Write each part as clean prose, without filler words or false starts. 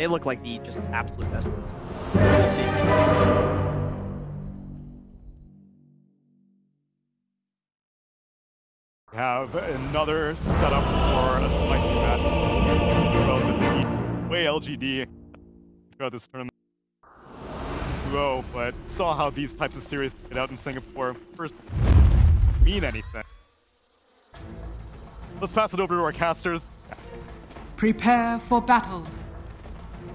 They look like the just absolute best. We'll see. Have another setup for a spicy battle. Relatively way LGD throughout this tournament. Whoa, but saw how these types of series played out in Singapore first mean anything. Let's pass it over to our casters. Prepare for battle.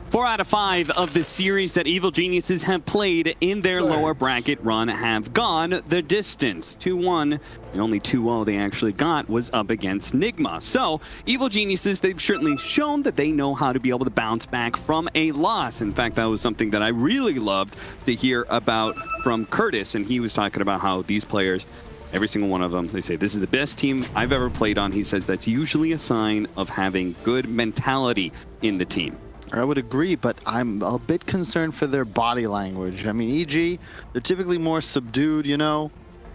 4 out of 5 of the series that Evil Geniuses have played in their lower bracket run have gone the distance. 2-1, and only 2-0 they actually got was up against Nigma. So, Evil Geniuses, they've certainly shown that they know how to be able to bounce back from a loss. In fact, that was something that I really loved to hear about from Curtis, and he was talking about how these players, every single one of them, they say, this is the best team I've ever played on. He says that's usually a sign of having good mentality in the team. I would agree, but I'm a bit concerned for their body language. I mean, EG, they're typically more subdued, you know,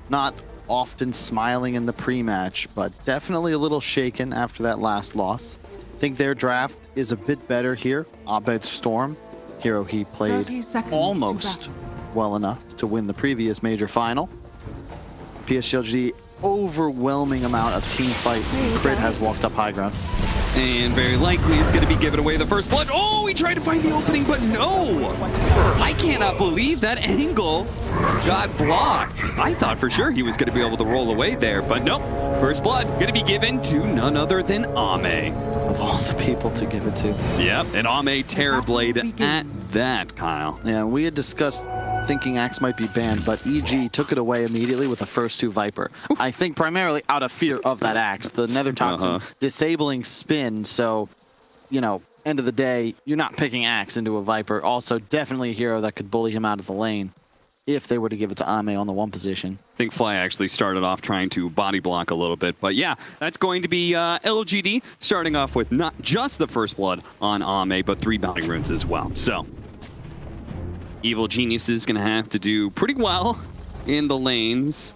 not often smiling in the pre-match, but definitely a little shaken after that last loss. I think their draft is a bit better here. Abed Storm, hero he played almost well enough to win the previous major final. PSG.LGD, overwhelming amount of team fight. Crit has walked up high ground. And very likely is going to be giving away the first blood. Oh, he tried to find the opening, but no! I cannot believe that angle got blocked. I thought for sure he was going to be able to roll away there, but nope. First blood going to be given to none other than Ame. Of all the people to give it to. Yep, and Ame Terrorblade at that, Kyle. Yeah, we had discussed thinking Axe might be banned, but EG took it away immediately with the first 2 Viper. I think primarily out of fear of that Axe, the Nether Toxin disabling spin, so, you know, end of the day, you're not picking Axe into a Viper. Also, definitely a hero that could bully him out of the lane if they were to give it to Ame on the 1 position. I think Fly actually started off trying to body block a little bit, but yeah, that's going to be LGD starting off with not just the first blood on Ame, but 3 bounty runes as well. So, Evil Geniuses going to have to do pretty well in the lanes.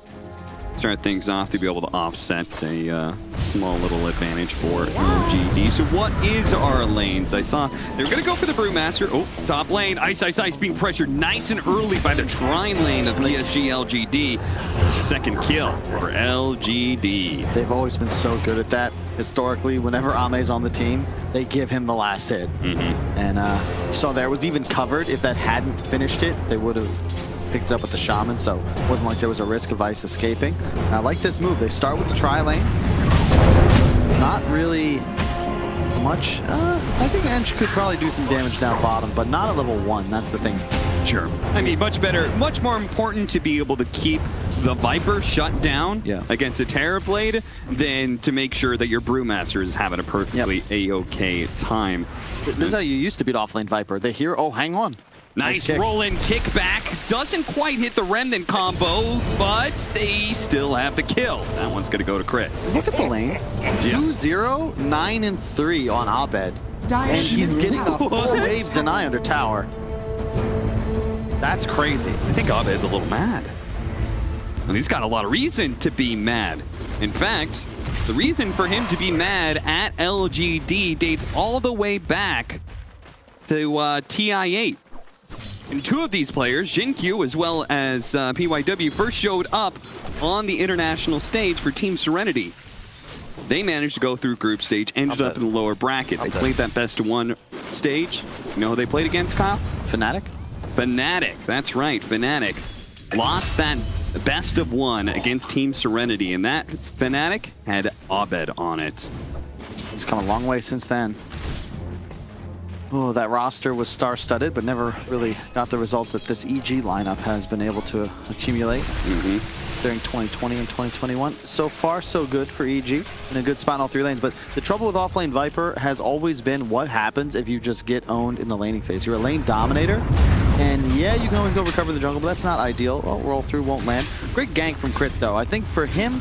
Start things off to be able to offset a small little advantage for LGD. So what is our lanes? I saw they're going to go for the Brewmaster. Oh, top lane. Ice, Ice, Ice being pressured nice and early by the Trine lane of PSG.LGD. Second kill for LGD. They've always been so good at that. Historically, whenever Ame's on the team, they give him the last hit. And you saw there, it was even covered. If that hadn't finished it, they would have picked it up with the Shaman, so it wasn't like there was a risk of Ice escaping. And I like this move. They start with the tri lane. Not really much. I think Ench could probably do some damage down bottom, but not at level 1. That's the thing. Sure. I mean, much better, much more important to be able to keep the Viper shut down against a Terrorblade than to make sure that your Brewmaster is having a perfectly A-OK time. This is how you used to beat offlane Viper. They hear, oh, hang on. Nice roll-in kickback. Doesn't quite hit the Remnant combo, but they still have the kill. That one's going to go to Crit. Look at the lane. 2-0, 9-3 on Abed. And he's getting a full wave deny under tower. That's crazy. I think Abed's a little mad. And he's got a lot of reason to be mad. In fact, the reason for him to be mad at LGD dates all the way back to TI8. And 2 of these players, Jinkyu as well as PYW, first showed up on the international stage for Team Serenity. They managed to go through group stage, ended up in the lower bracket. They played that best of 1 stage. You know who they played against, Kyle? Fnatic? Fnatic, that's right, Fnatic. Lost that best of 1 against Team Serenity, and that Fnatic had Abed on it. He's come a long way since then. Oh, that roster was star-studded, but never really got the results that this EG lineup has been able to accumulate during 2020 and 2021. So far, so good for EG, in a good spot in all 3 lanes. But the trouble with offlane Viper has always been what happens if you just get owned in the laning phase. You're a lane dominator, and yeah, you can always go recover the jungle, but that's not ideal. Well, roll through won't land. Great gank from Crit, though. I think for him,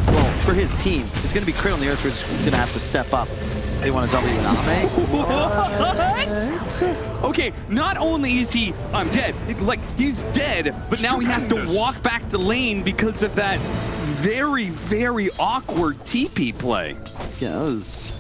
well, for his team, it's going to be Crit on the Earth, which is going to have to step up. They want to W an Ame. What? Okay, not only is he, I'm dead, like he's dead, but now he has to walk back to lane because of that very, very awkward TP play. Yeah, it was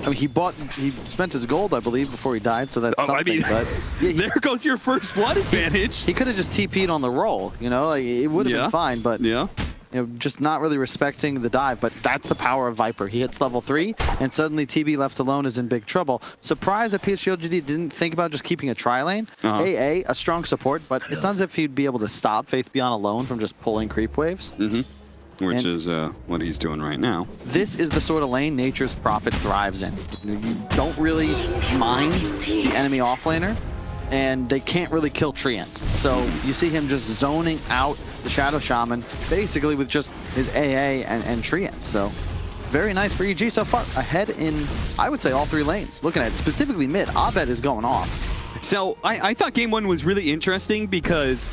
I mean, he spent his gold, I believe, before he died, so that's something. I mean, but yeah, there goes your first blood advantage. He could have just TP'd on the roll, you know, like, it would have been fine, but yeah. You know, just not really respecting the dive, but that's the power of Viper. He hits level 3, and suddenly TB left alone is in big trouble. Surprised that PSG.LGD didn't think about just keeping a tri-lane. AA, a strong support, but it's not as if he'd be able to stop Faith Beyond alone from just pulling creep waves. Which is what he's doing right now. This is the sort of lane Nature's Prophet thrives in. You don't really mind the enemy offlaner, and they can't really kill treants. So you see him just zoning out the Shadow Shaman, basically with just his AA and treants. So very nice for EG so far. Ahead in, I would say, all 3 lanes. Looking at it, specifically mid, Abed is going off. So I thought game 1 was really interesting because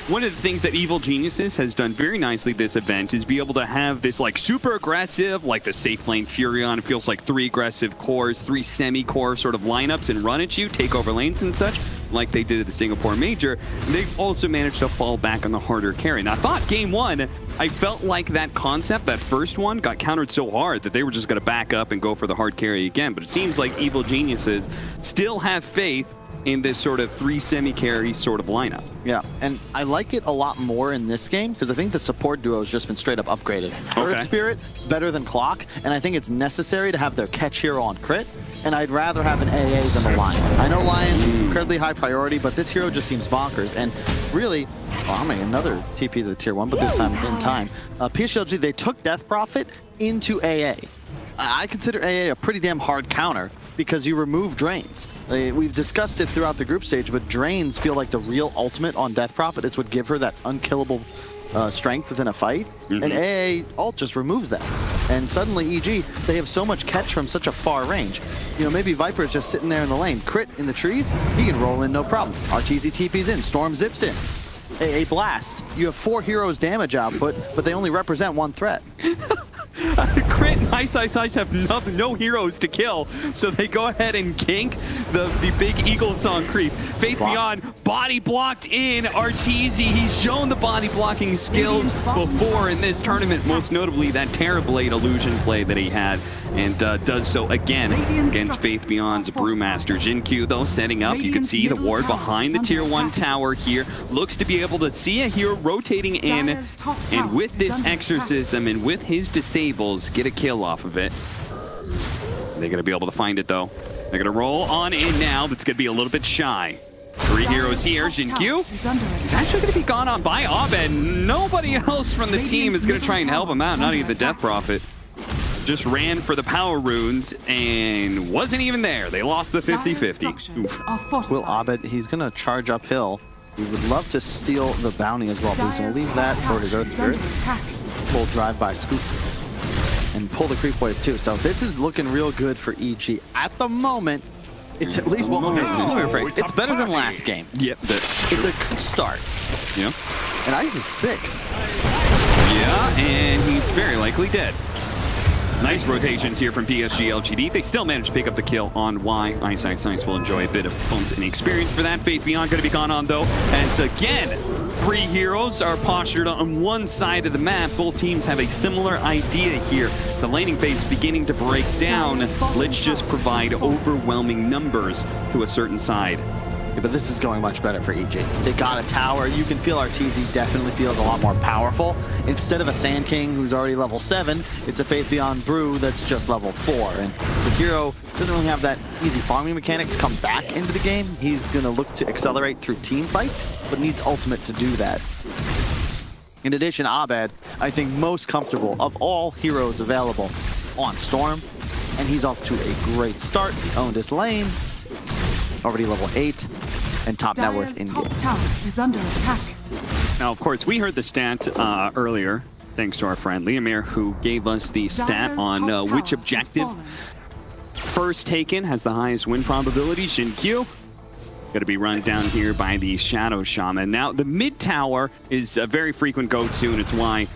one of the things that Evil Geniuses has done very nicely this event is be able to have this like super aggressive, like the safe lane Furion. It feels like 3 aggressive cores, 3 semi-core sort of lineups and run at you, take over lanes and such, like they did at the Singapore Major. They've also managed to fall back on the harder carry. And I thought game 1, I felt like that concept, that first one, got countered so hard that they were just going to back up and go for the hard carry again. But it seems like Evil Geniuses still have faith in this sort of 3 semi-carry sort of lineup. Yeah, and I like it a lot more in this game because I think the support duo has just been straight up upgraded. Earth Spirit, better than Clock, and I think it's necessary to have their catch hero on crit, and I'd rather have an AA than a Lion. I know Lion's incredibly high priority, but this hero just seems bonkers, and really, well, I'm making another TP to the tier 1, but this time in time. PSG.LGD, they took Death Prophet into AA. I consider AA a pretty damn hard counter because you remove drains. We've discussed it throughout the group stage, but drains feel like the real ultimate on Death Prophet. It's what give her that unkillable strength within a fight, and AA ult just removes that. And suddenly EG, they have so much catch from such a far range. You know, maybe Viper is just sitting there in the lane, crit in the trees, he can roll in no problem. RTZ TP's in, Storm zips in. AA blast. You have 4 heroes damage output, but they only represent 1 threat. Crit and Ice have no heroes to kill, so they go ahead and kink the big Eagle Song creep. Faith Beyond body blocked in. RTZ, he's shown the body blocking skills before in this tournament, most notably that Terrorblade illusion play that he had, and does so again against Faith Beyond's Brewmaster. Jinkyu, though, setting up. You can see the ward behind the tier 1 tower here. Looks to be able to see a hero rotating in, and with this exorcism and with his disables, get a kill off of it. They're going to be able to find it, though. They're going to roll on in now. That's going to be a little bit shy. 3 heroes here. Jinkyu is actually going to be gone on by Abed. Nobody else from the team is going to try and help him out. Not even the Death Prophet. Just ran for the power runes and wasn't even there. They lost the 50-50. Will Abed, he's going to charge uphill. He would love to steal the bounty as well, but he's going to leave that for his Earth Spirit. Full drive-by scoop and pull the creep wave too. So this is looking real good for EG. At the moment, it's at least, well, let me rephrase. It's better than last game. Yep. It's a good start. Yeah. And Ice is 6. Yeah, and he's very likely dead. Nice rotations here from PSG.LGD. They still managed to pick up the kill on Y. Ice will enjoy a bit of bump in experience for that. Faith Beyond going to be gone on, though. As again, 3 heroes are postured on one side of the map. Both teams have a similar idea here. The laning phase beginning to break down. Let's just provide overwhelming numbers to a certain side. Yeah, but this is going much better for EG. They got a tower. You can feel RTZ definitely feels a lot more powerful. Instead of a Sand King who's already level 7, it's a Faith Beyond Brew that's just level 4. And the hero doesn't really have that easy farming mechanics come back into the game. He's going to look to accelerate through team fights, but needs ultimate to do that. In addition, Abed, I think most comfortable of all heroes available on Storm, and he's off to a great start. He owned his lane. Already level 8, and top net worth in game. Top tower is under attack. Now, of course, we heard the stat earlier, thanks to our friend Liamir, who gave us the stat on which objective first taken has the highest win probability. Jinkyu going to be run down here by the Shadow Shaman. Now, the mid tower is a very frequent go-to, and it's why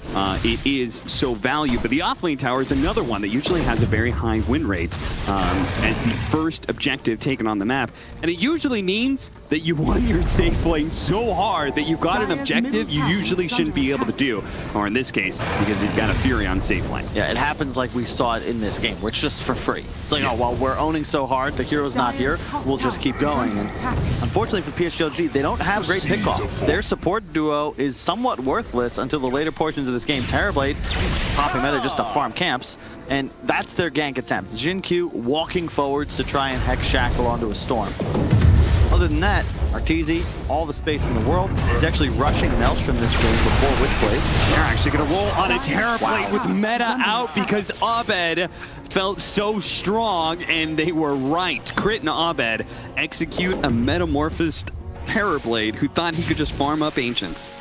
it is so valued. But the offlane tower is another one that usually has a very high win rate as the first objective taken on the map. And it usually means that you won your safe lane so hard that you got an objective you usually shouldn't be able to do. Or in this case, because you've got a Fury on safe lane. Yeah, it happens like we saw it in this game, where it's just for free. It's like, oh, well, we're owning so hard, the hero's not here, we'll just keep going. And unfortunately for PSG.LGD, they don't have great pickoff. Their support duo is somewhat worthless until the later portions of this game. Terrorblade popping meta just to farm camps, and that's their gank attempt. Jin-Q walking forwards to try and hex shackle onto a storm. Other than that, Arteezy, all the space in the world, is actually rushing Maelstrom this game before Witchblade. They're actually going to roll on a Terrorblade with meta out because Abed felt so strong, and they were right. Crit and Abed execute a metamorphosed Terrorblade who thought he could just farm up Ancients.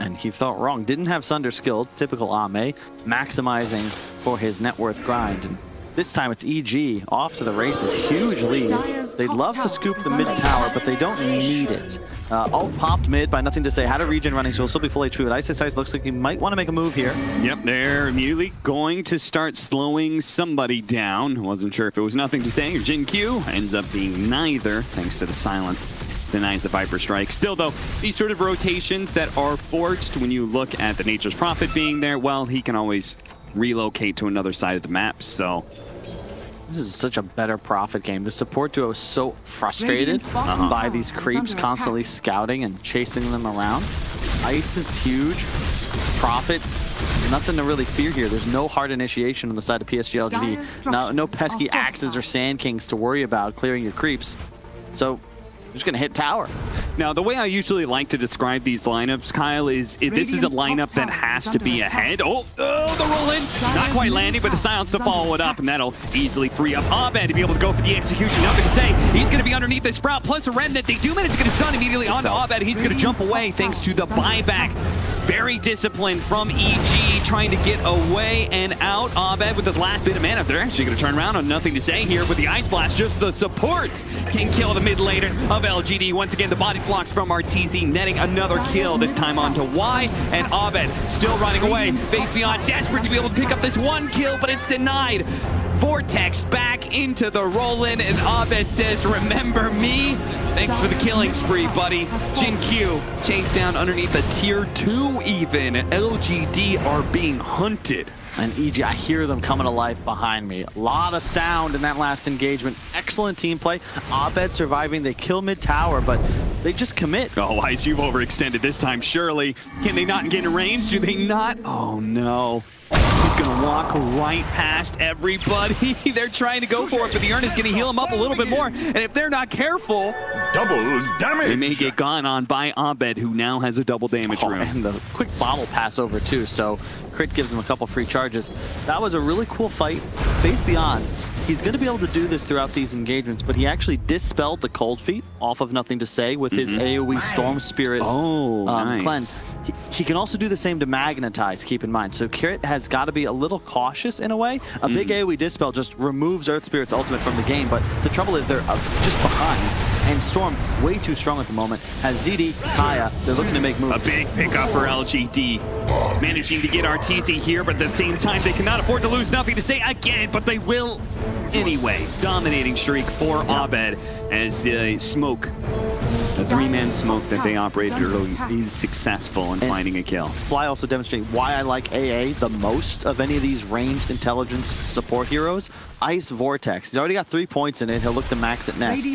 And he thought wrong. Didn't have Sunder skill, typical Ame, maximizing for his net worth grind. And this time it's EG off to the races, huge lead. They'd love to scoop the mid tower, but they don't need it. Ult popped mid by Nothing to Say, had a regen running, so he'll still be full HP, but Ice looks like he might want to make a move here. Yep, they're immediately going to start slowing somebody down. Wasn't sure if it was Nothing to Say or Jin-Q. Ends up being neither, thanks to the silence. Denies the Viper Strike. Still, though, these sort of rotations that are forced, when you look at the Nature's Prophet being there, well, he can always relocate to another side of the map, so... This is such a better Prophet game. The support duo is so frustrated by these creeps constantly scouting and chasing them around. Ice is huge. Prophet, nothing to really fear here. There's no hard initiation on the side of PSG.LGD. No pesky axes or Sand Kings to worry about clearing your creeps. So... just gonna hit tower. Now, the way I usually like to describe these lineups, Kyle, is this is a lineup that has to be ahead. Oh, the roll in. Not quite landing, but the silence to follow it up, and that'll easily free up Abed to be able to go for the execution. Nothing to say. He's gonna be underneath the Sprout, plus a Remnant. They do manage to get a stun immediately onto Abed. He's gonna jump away thanks to the buyback. Very disciplined from EG, trying to get away and out. Abed with the last bit of mana. They're actually gonna turn around on Nothing to Say here with the Ice Blast. Just the supports can kill the mid laner of LGD. Once again, the body blocks from Arteezy, netting another kill, this time onto Y, and Abed still running away. Faith Beyond desperate to be able to pick up this one kill, but it's denied. Vortex back into the roll-in, and Abed says, remember me? Thanks for the killing spree, buddy. Jin-Q chased down underneath a tier 2 even. LGD are being hunted. And EG, I hear them coming to life behind me. A lot of sound in that last engagement. Excellent team play. Abed surviving. They kill mid tower, but they just commit. Oh, Ice, you've overextended this time, surely. Can they not get in range? Do they not? Oh, no. He's going to walk right past everybody. They're trying to go for it, but the Urn is going to heal him up a little bit more. And if they're not careful, double damage. They may get gone on by Abed, who now has a double damage room. And the quick bottle pass over, too. So Crit gives him a couple free charges. That was a really cool fight. Faith Beyond. He's going to be able to do this throughout these engagements, but he actually dispelled the Cold Feet off of Nothing to Say with his AoE Storm Spirit nice. cleanse. He can also do the same to Magnetize, keep in mind. So Crit has got to be a little cautious in a way. A big AoE Dispel just removes Earth Spirit's ultimate from the game, but the trouble is they're just behind. And Storm, way too strong at the moment, has DD, Kaya. They're looking to make moves. A big pickup for LGD. Managing to get Arteezy here, but at the same time, they cannot afford to lose Nothing to Say again, but they will anyway. Dominating streak for Abed as the smoke, the three-man smoke that they operated early, is successful in finding a kill. Fly also demonstrating why I like AA the most of any of these ranged intelligence support heroes. Ice Vortex. He's already got 3 points in it. He'll look to max it next.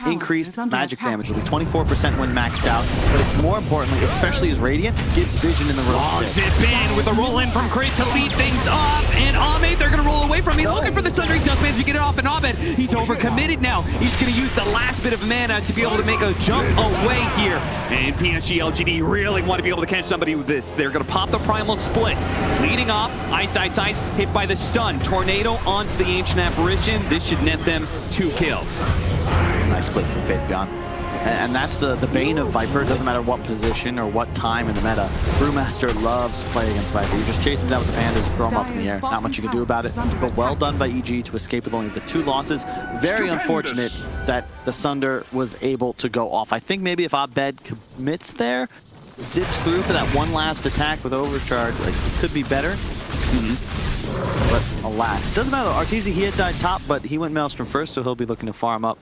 Increased magic damage. It'll be 24% when maxed out. But more importantly, especially his Radiant, gives vision in the road. Long zip in with a roll in from Crit to lead things off. And Ame, they're going to roll away from me. Looking for the Sundering Dust manage to get it off. And Abed, he's overcommitted now. He's going to use the last bit of mana to be able to make a jump away here. And PSG.LGD really want to be able to catch somebody with this. They're going to pop the Primal Split. Leading off, Ice, hit by the stun. Tornado onto the Ancient Apparition. This should net them 2 kills. Nice split from Faith Beyond. And that's the bane of Viper. It doesn't matter what position or what time in the meta. Brewmaster loves to play against Viper. You just chase him down with the pandas, throw him up in the air. Not much you can do about it. But well done by EG to escape with only the 2 losses. Very unfortunate that the Sunder was able to go off. I think maybe if Abed commits there, zips through for that one last attack with overcharge, like, it could be better. But alas, it doesn't matter. Arteezy, he had died top, but he went Maelstrom first, so he'll be looking to farm up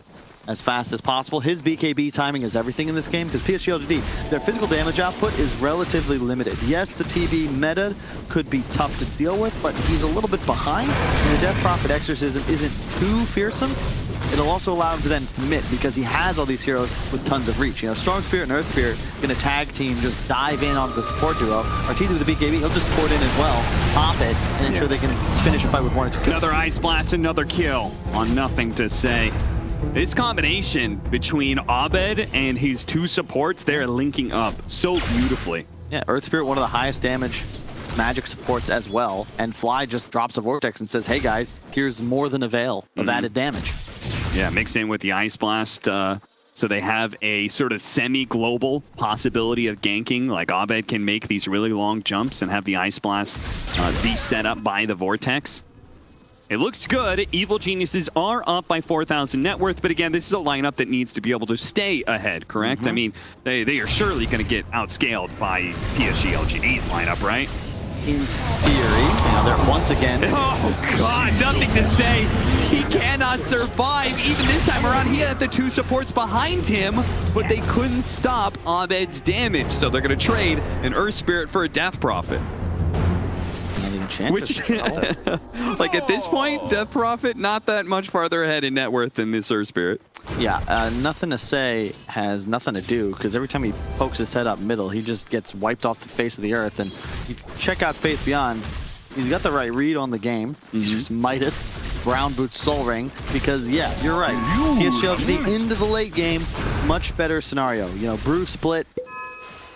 as fast as possible. His BKB timing is everything in this game, because PSG.LGD, their physical damage output is relatively limited. Yes, the TB meta could be tough to deal with, but he's a little bit behind, and the Death Prophet Exorcism isn't too fearsome. It'll also allow him to then commit, because he has all these heroes with tons of reach. You know, Storm Spirit and Earth Spirit gonna tag team, just dive in onto the support duo. Arteezy with the BKB, he'll just pour it in as well, pop it, and ensure they can finish a fight with 1 or 2 kills. Another Ice Blast, another kill on Nothing to Say. This combination between Abed and his 2 supports, they're linking up so beautifully. Yeah, Earth Spirit, one of the highest damage magic supports as well, and Fly just drops a Vortex and says, hey guys, here's more than a veil of added damage. Yeah, mixed in with the Ice Blast, so they have a sort of semi-global possibility of ganking. Like, Abed can make these really long jumps and have the Ice Blast be set up by the Vortex. It looks good. Evil Geniuses are up by 4,000 net worth, but again, this is a lineup that needs to be able to stay ahead, correct? I mean, they are surely going to get outscaled by PSG.LGD's lineup, right? In theory, you know, they're once again. Oh God, Nothing to Say. He cannot survive. Even this time around, he had the 2 supports behind him, but they couldn't stop Abed's damage. So they're going to trade an Earth Spirit for a Death Prophet. Which, like at this point, Death Prophet not that much farther ahead in net worth than this Earth Spirit. Yeah, Nothing to Say has nothing to do, because every time he pokes his head up middle, he just gets wiped off the face of the earth. And you check out Faith Beyond, he's got the right read on the game. He's just Midas, Brown Boots, Soul Ring, because yeah, you're right. PSG.LGD into the late game, much better scenario. You know, Brew split,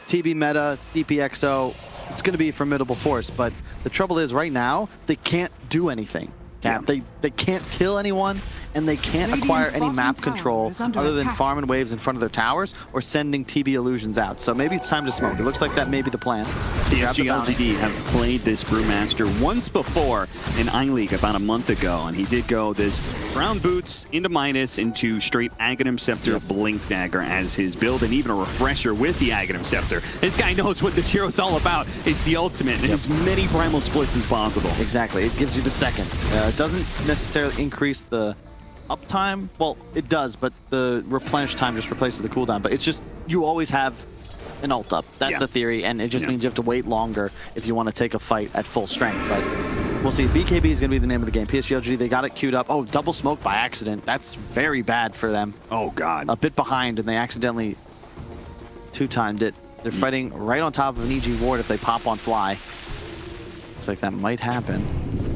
TB meta, DPXO, it's going to be a formidable force, but the trouble is right now, they can't do anything. Yeah. They can't kill anyone, and they can't acquire any map control other than farming waves in front of their towers or sending TB illusions out. So maybe it's time to smoke. It looks like that may be the plan. PSG.LGD have played this Brewmaster once before in iLeague about a month ago, and he did go this Brown Boots into Midas into straight Aghanim Scepter Blink Dagger as his build, and even a refresher with the Aghanim Scepter. This guy knows what this hero's all about. It's the ultimate, and as many primal splits as possible. Exactly. It gives you the second. It doesn't necessarily increase the uptime. Well, it does, but the replenish time just replaces the cooldown. But it's just, you always have an ult up. That's the theory, and it just means you have to wait longer if you want to take a fight at full strength. But we'll see. BKB is going to be the name of the game. PSG.LGD, they got it queued up. Oh, double smoke by accident. That's very bad for them. Oh, God. A bit behind, and they accidentally 2-timed it. They're fighting right on top of an EG ward if they pop on Fly. Looks like that might happen.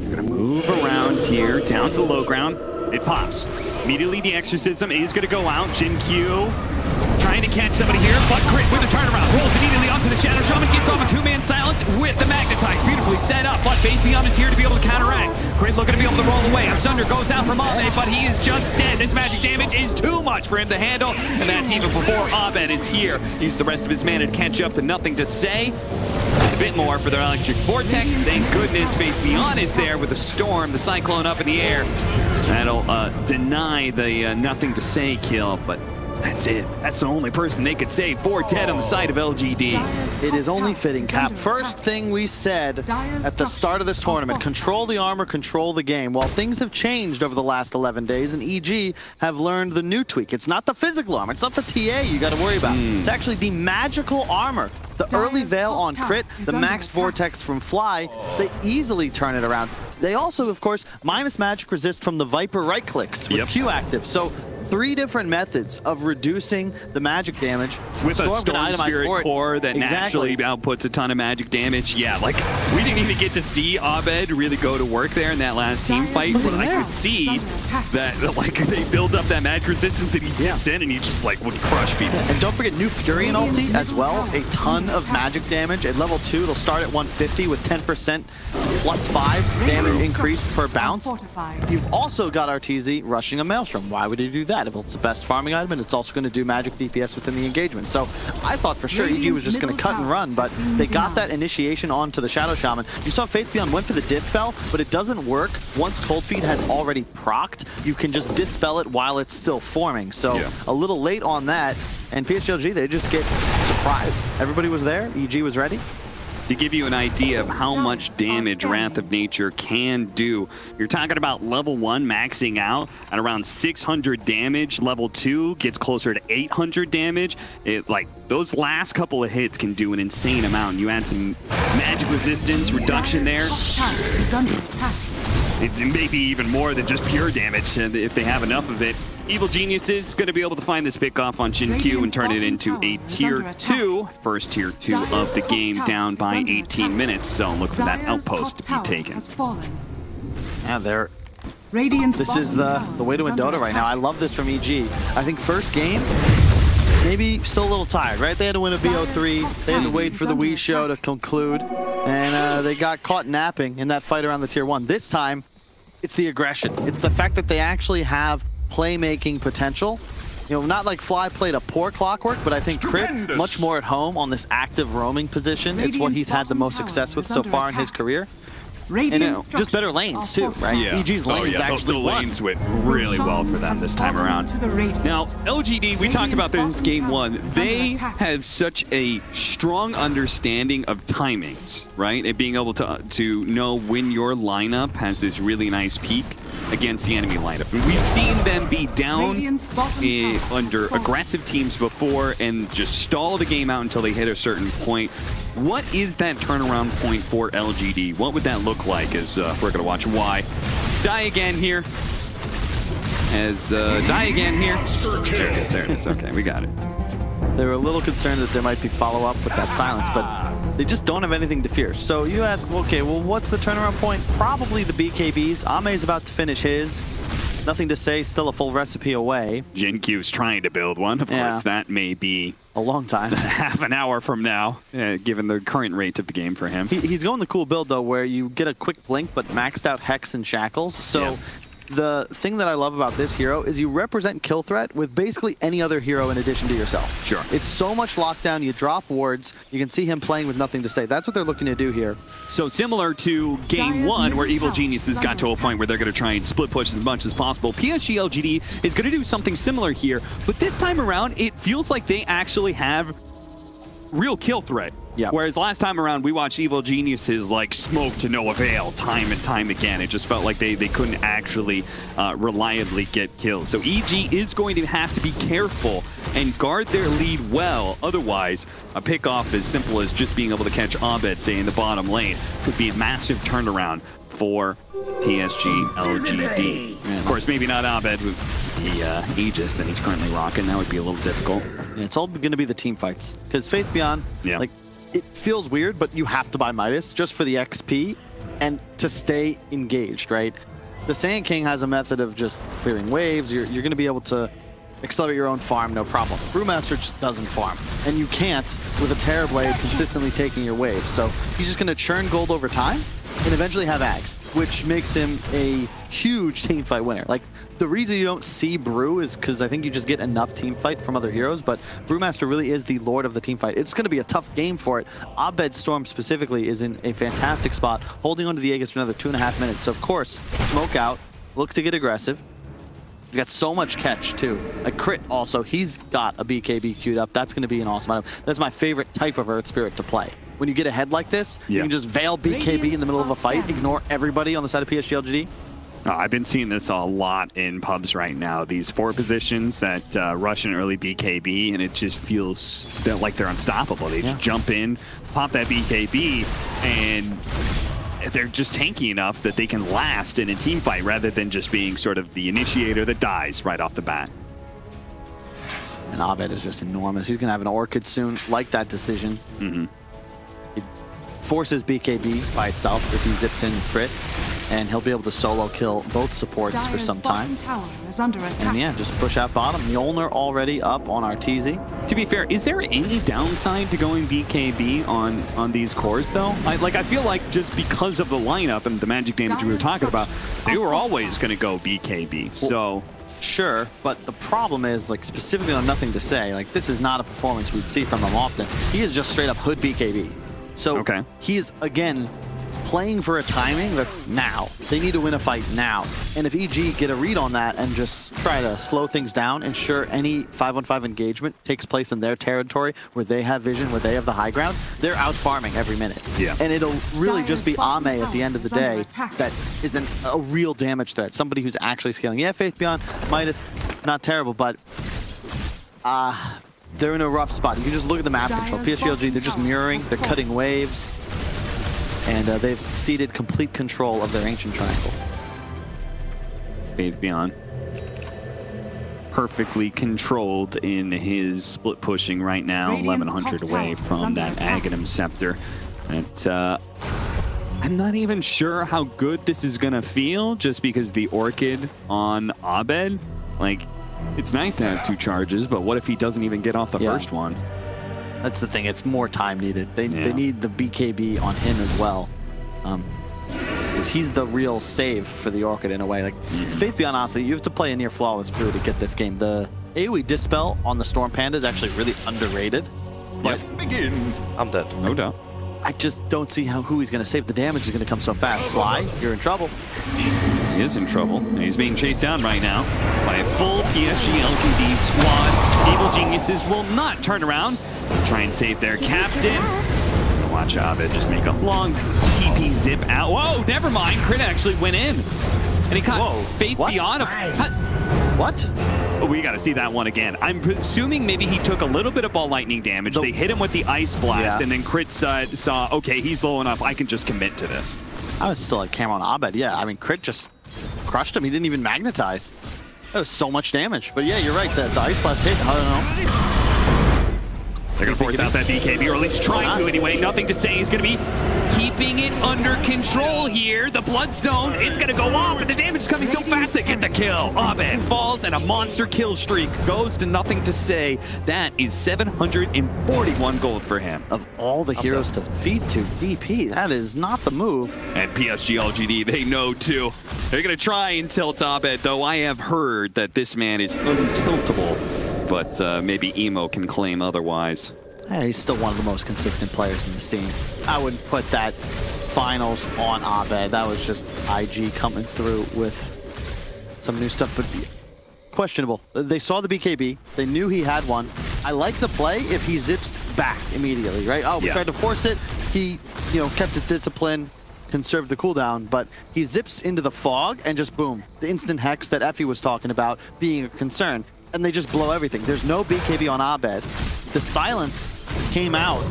They're going to move around here, down to the low ground. It pops. Immediately the Exorcism is going to go out. Jin Q trying to catch somebody here, but Crit with a turnaround. Rolls immediately onto the Shadow Shaman, gets off a 2-man silence with the Magnetize. Beautifully set up, but Faith Beyond is here to be able to counteract. Crit looking to be able to roll away. A Sunder goes out from Abed, but he is just dead. This magic damage is too much for him to handle, and that's even before Abed is here. Use the rest of his mana to catch up to Nothing to Say. It's a bit more for their Electric Vortex. Thank goodness Faith Beyond is there with the Storm, the Cyclone up in the air. That'll deny the Nothing to Say kill, but that's it. That's the only person they could save. 4 dead on the side of LGD. It is only fitting, Cap. First thing we said at the start of this tournament, control the armor, control the game. Well, things have changed over the last 11 days, and EG have learned the new tweak. It's not the physical armor. It's not the TA you got to worry about. It's actually the magical armor. The early Veil on Crit, the maxed Vortex from Fly, they easily turn it around. They also, of course, minus magic resist from the Viper right clicks with Q active. So 3 different methods of reducing the magic damage. With a Storm Spirit core that naturally outputs a ton of magic damage. Yeah, like, we didn't even get to see Abed really go to work there in that last team fight, but I could see that, like, they build up that magic resistance and he zips in and he just, like, would crush people. And don't forget New Furion ulti as well. A ton of magic damage. At level 2, it'll start at 150 with 10% plus 5 damage increase per bounce. You've also got Arteezy rushing a Maelstrom. Why would he do that? that. Well, it's the best farming item, and it's also going to do magic DPS within the engagement. So I thought for sure EG was just going to cut and run, but they got that initiation onto the Shadow Shaman. You saw Faith Beyond went for the Dispel, but it doesn't work once Cold Feet has already procced. You can just Dispel it while it's still forming. So a little late on that, and PSG.LGD, they just get surprised. Everybody was there, EG was ready. To give you an idea of how much damage Wrath of Nature can do, you're talking about level 1 maxing out at around 600 damage. Level 2 gets closer to 800 damage. Like, those last couple of hits can do an insane amount. You add some magic resistance reduction there. It's maybe even more than just pure damage if they have enough of it. Evil Genius is going to be able to find this pick off on Jin Q and turn it into a tier 2, first tier 2 of the game, down by 18 minutes. So look for that outpost to be taken. Yeah, this is the way to win Dota right now. I love this from EG. I think first game, maybe still a little tired, right? They had to win a BO3. They had to wait for the Wii show to conclude. And they got caught napping in that fight around the tier 1. This time, it's the aggression. It's the fact that they actually have playmaking potential. You know, not like Fly played a poor Clockwork, but I think Crit much more at home on this active roaming position. It's what he's had the most success with so far in his career. And just better lanes too, right? Yeah. EG's lanes actually the lanes went really well for them this time around. Now, LGD, we talked about this game 1. They have such a strong understanding of timings, right? And being able to know when your lineup has this really nice peak against the enemy lineup. And we've seen them be down under aggressive teams before and just stall the game out until they hit a certain point. What is that turnaround point for LGD? What would that look like as we're going to watch why? Die again here. Die again here. There it is. Okay, we got it. They were a little concerned that there might be follow-up with that silence, but they just don't have anything to fear. So you ask, okay, well, what's the turnaround point? Probably the BKBs. Ame's about to finish his. Nothing to say, still a full recipe away. Jin Q's trying to build one. Of course, that may be a long time. Half an hour from now, given the current rate of the game for him. He's going the cool build, though, where you get a quick blink, but maxed out Hex and Shackles. So the thing that I love about this hero is you represent kill threat with basically any other hero in addition to yourself. Sure. It's so much lockdown, you drop wards, you can see him playing with nothing to say. That's what they're looking to do here. So similar to game 1, where Evil Geniuses got to a point where they're going to try and split push as much as possible, PSG.LGD is going to do something similar here, but this time around, it feels like they actually have real kill threat. Yep. Whereas last time around, we watched Evil Geniuses like smoke to no avail time and time again. It just felt like they couldn't actually reliably get kills. So EG is going to have to be careful and guard their lead well. Otherwise, a pickoff as simple as just being able to catch Abed, say, in the bottom lane could be a massive turnaround for PSG.LGD. And of course, maybe not Abed with the Aegis that he's currently rocking. That would be a little difficult. Yeah, it's all going to be the team fights. Because Faith Beyond, like, it feels weird, but you have to buy Midas just for the XP and to stay engaged, right? The Sand King has a method of just clearing waves. You're going to be able to accelerate your own farm, no problem. Brewmaster just doesn't farm. And you can't with a Terrorblade consistently taking your waves. So he's just going to churn gold over time and eventually have Ags, which makes him a huge teamfight winner. Like, the reason you don't see Brew is because I think you just get enough teamfight from other heroes, but Brewmaster really is the lord of the teamfight. It's going to be a tough game for it. Abed Storm specifically is in a fantastic spot, holding onto the Aegis for another 2.5 minutes. So, of course, smoke out, look to get aggressive. You've got so much catch, too. A Crit also, he's got a BKB queued up. That's going to be an awesome item. That's my favorite type of Earth Spirit to play. When you get ahead like this, you can just veil BKB in the middle of a fight, ignore everybody on the side of PSG.LGD. I've been seeing this a lot in pubs right now. These 4 positions that rush an early BKB, and it just feels like they're unstoppable. They just jump in, pop that BKB, and they're just tanky enough that they can last in a team fight rather than just being sort of the initiator that dies right off the bat. And Abed is just enormous. He's going to have an Orchid soon, like that decision. It forces BKB by itself if he zips in crit, and he'll be able to solo kill both supports for some time. And yeah, just push out bottom. Mjolnir already up on RTZ. To be fair, is there any downside to going BKB on these cores, though? I feel like just because of the lineup and the magic damage we were talking about, they were always going to go BKB. So sure, but the problem is, like, specifically on Nothing to Say, like, this is not a performance we'd see from him often. He is just straight up hood BKB. So he's, again, playing for a timing that's now. They need to win a fight now. And if EG get a read on that and just try to slow things down, ensure any 5-on-5 engagement takes place in their territory where they have vision, where they have the high ground, they're out farming every minute. Yeah. And it'll really just be Ame at the end of the day that is a real damage threat. Somebody who's actually scaling. Yeah, Faith Beyond, Midas, not terrible, but they're in a rough spot. You can just look at the map control. PSG.LGD, they're just mirroring, they're cutting waves. And they've ceded complete control of their ancient triangle. Faith Beyond. Perfectly controlled in his split pushing right now, 1100 away from that Aghanim Scepter. And, I'm not even sure how good this is going to feel, just because the Orchid on Abed, like, it's nice to have 2 charges, but what if he doesn't even get off the first one? That's the thing, it's more time needed. They need the BKB on him as well. Because he's the real save for the Orchid in a way. Like, Faith Beyond, honestly, you have to play a near flawless brew to get this game. The AoE Dispel on the Storm Panda is actually really underrated. But I'm dead. No doubt. I just don't see who he's going to save. The damage is going to come so fast. Fly, you're in trouble. He is in trouble. He's being chased down right now by a full PSG.LGD squad. Evil Geniuses will not turn around. Try and save their captain. Watch out, it just make a long TP zip out. Whoa, never mind. Crit actually went in. And he caught Faith Beyond. What? Oh, we got to see that one again. I'm assuming maybe he took a little bit of ball lightning damage. They hit him with the ice blast, and then Crit saw, okay, he's low enough. I can just commit to this. I was still at Cameron Abed. Yeah, I mean, Crit just crushed him. He didn't even magnetize. That was so much damage. But yeah, you're right. The ice blast hit. I don't know. They're going to force out that BKB, or at least try to anyway. Nothing to Say is going to be keeping it under control here. The Bloodstone, it's going to go off, but the damage is coming so fast they get the kill. Abed falls, and a monster kill streak goes to Nothing to Say. That is 741 gold for him. Of all the heroes to feed to DP, that is not the move. And PSG.LGD, they know too. They're going to try and tilt Abed, though I have heard that this man is untiltable. But maybe Emo can claim otherwise. Yeah, he's still one of the most consistent players in the scene. I wouldn't put that finals on Abed. That was just IG coming through with some new stuff, but questionable. They saw the BKB. They knew he had one. I like the play if he zips back immediately, right? Oh, we tried to force it. He, kept his discipline, conserved the cooldown, but he zips into the fog and just boom. The instant hex that Effie was talking about being a concern. And they just blow everything. There's no BKB on Abed. The silence came out